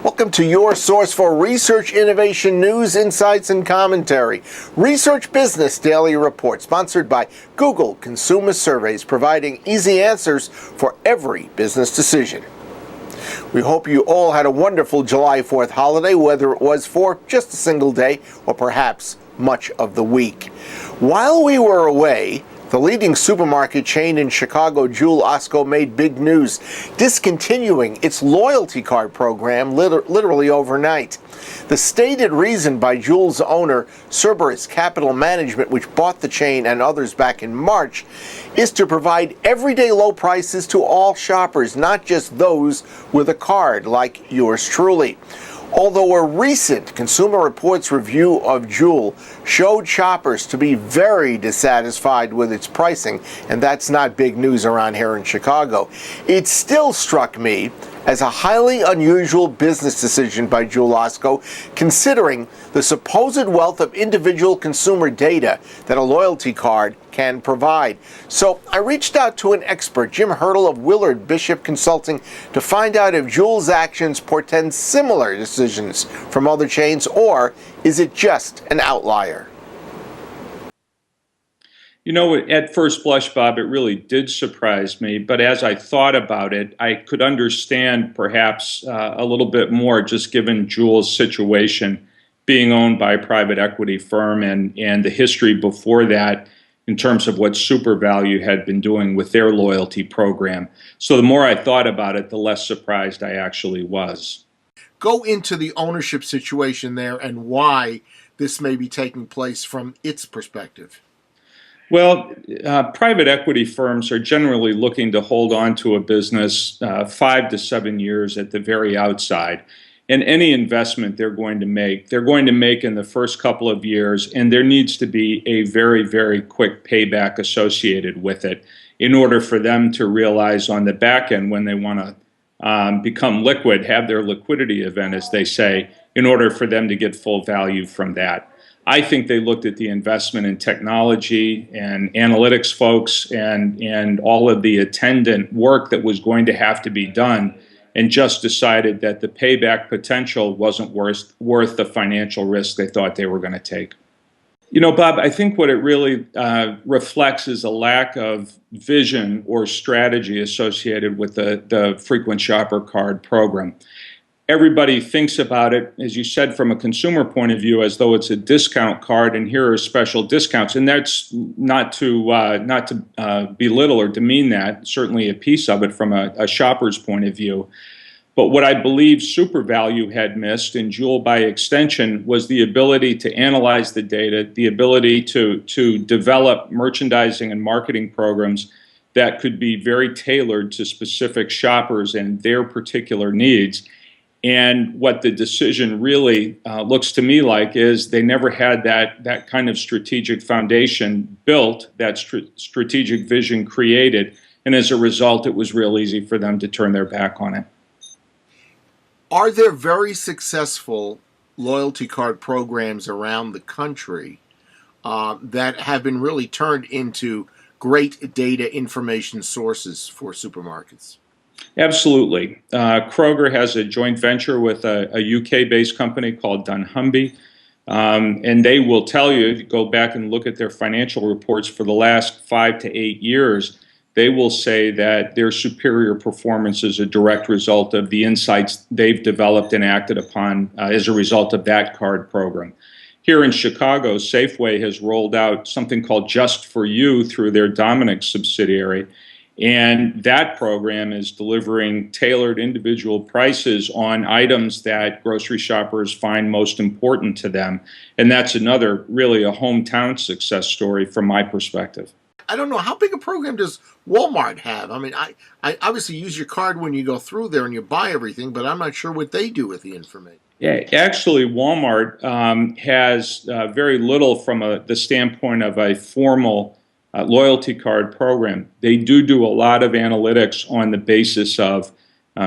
Welcome to your source for research, innovation, news, insights, and commentary. Research Business Daily Report, sponsored by Google Consumer Surveys, providing easy answers for every business decision. We hope you all had a wonderful July 4th holiday, whether it was for just a single day or perhaps much of the week. While we were away, the leading supermarket chain in Chicago, Jewel Osco, made big news, discontinuing its loyalty card program literally overnight. The stated reason by Jewel's owner, Cerberus Capital Management, which bought the chain and others back in March, is to provide everyday low prices to all shoppers, not just those with a card like yours truly. Although a recent Consumer Reports review of Jewel showed shoppers to be very dissatisfied with its pricing, and that's not big news around here in Chicago, it still struck me as a highly unusual business decision by Jewel Osco, considering the supposed wealth of individual consumer data that a loyalty card can provide. So I reached out to an expert, Jim Hurdle of Willard Bishop Consulting, to find out if Jewel's actions portend similar decisions from other chains, or is it just an outlier? You know, at first blush, Bob, it really did surprise me. But as I thought about it, I could understand perhaps a little bit more, just given Jewel's situation, being owned by a private equity firm and the history before that in terms of what SuperValue had been doing with their loyalty program. So the more I thought about it, the less surprised I actually was. Go into the ownership situation there and why this may be taking place from its perspective. Well, private equity firms are generally looking to hold on to a business 5 to 7 years at the very outside. And any investment they're going to make in the first couple of years, and there needs to be a very, very quick payback associated with it in order for them to realize on the back end when they want to become liquid, have their liquidity event, as they say, in order for them to get full value from that. I think they looked at the investment in technology and analytics folks and all of the attendant work that was going to have to be done, and just decided that the payback potential wasn't worth the financial risk they thought they were going to take. You know, Bob, I think what it really reflects is a lack of vision or strategy associated with the frequent shopper card program. Everybody thinks about it, as you said, from a consumer point of view, as though it's a discount card, and here are special discounts. And that's not to belittle or demean that. Certainly a piece of it from a shopper's point of view. But what I believe SuperValue had missed, and Jewel by extension, was the ability to analyze the data, the ability to develop merchandising and marketing programs that could be very tailored to specific shoppers and their particular needs. And what the decision really looks to me like is they never had that kind of strategic foundation built, that strategic vision created, and as a result, it was real easy for them to turn their back on it. Are there very successful loyalty card programs around the country that have been really turned into great data information sources for supermarkets? Absolutely. Kroger has a joint venture with a UK-based company called dunnhumby, and they will tell you, if you go back and look at their financial reports for the last 5 to 8 years, they will say that their superior performance is a direct result of the insights they've developed and acted upon as a result of that card program. Here in Chicago, Safeway has rolled out something called Just For You through their Dominick subsidiary. And that program is delivering tailored individual prices on items that grocery shoppers find most important to them. And that's another, really a hometown success story from my perspective. I don't know, how big a program does Walmart have? I mean, I obviously use your card when you go through there and you buy everything, but I'm not sure what they do with the information. Yeah, actually, Walmart has very little from the standpoint of a formal loyalty card program. They do a lot of analytics on the basis of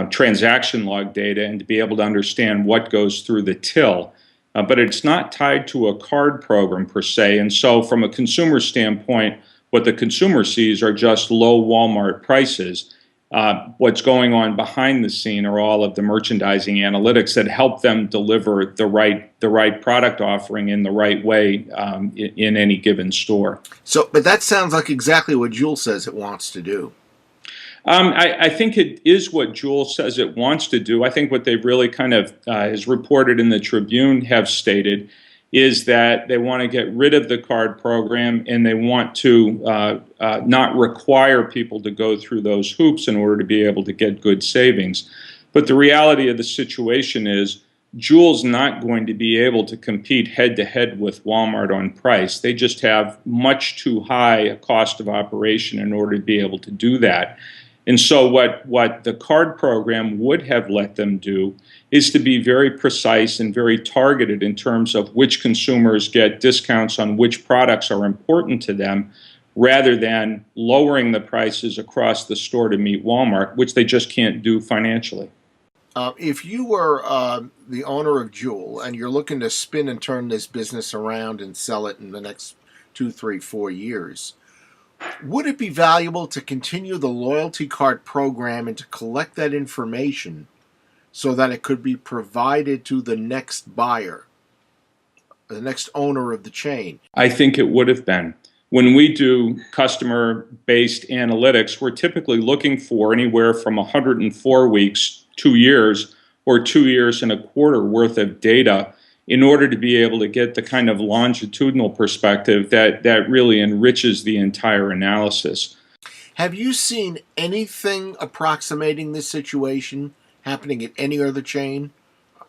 transaction log data and to be able to understand what goes through the till. But it's not tied to a card program per se. And so from a consumer standpoint, what the consumer sees are just low Walmart prices. What's going on behind the scene are all of the merchandising analytics that help them deliver the right product offering in the right way in any given store. So, but that sounds like exactly what Juul says it wants to do. I think it is what Juul says it wants to do. I think what they really kind of, as reported in the Tribune, have stated is that they want to get rid of the card program and they want to not require people to go through those hoops in order to be able to get good savings. But the reality of the situation is Juul's not going to be able to compete head-to-head with Walmart on price. They just have much too high a cost of operation in order to be able to do that. And so what the card program would have let them do is to be very precise and very targeted in terms of which consumers get discounts on which products are important to them, rather than lowering the prices across the store to meet Walmart, which they just can't do financially. If you were the owner of Juul and you're looking to spin and turn this business around and sell it in the next 2, 3, 4 years, would it be valuable to continue the loyalty card program and to collect that information so that it could be provided to the next buyer, the next owner of the chain? I think it would have been. When we do customer-based analytics, we're typically looking for anywhere from 104 weeks, 2 years, or 2 years and a quarter worth of data in order to be able to get the kind of longitudinal perspective that really enriches the entire analysis. Have you seen anything approximating this situation happening at any other chain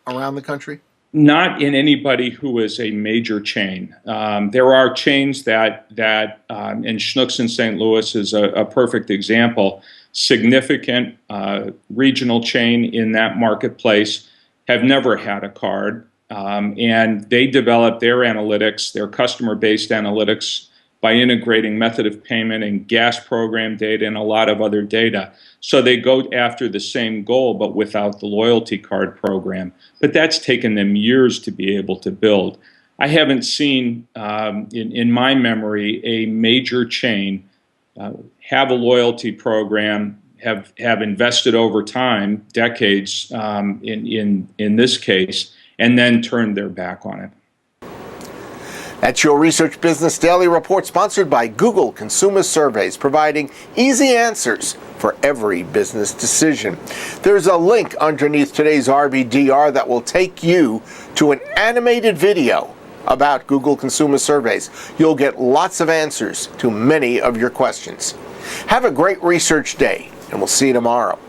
around the country? Not in anybody who is a major chain. There are chains that and Schnucks in St. Louis is a perfect example, significant regional chain in that marketplace, have never had a card. And they develop their analytics, their customer-based analytics, by integrating method of payment and gas program data and a lot of other data. So they go after the same goal, but without the loyalty card program. But that's taken them years to be able to build. I haven't seen, in my memory, a major chain have a loyalty program, have invested over time, decades in this case, and then turned their back on it. That's your Research Business Daily Report, sponsored by Google Consumer Surveys, providing easy answers for every business decision. There's a link underneath today's RBDR that will take you to an animated video about Google Consumer Surveys. You'll get lots of answers to many of your questions. Have a great research day, and we'll see you tomorrow.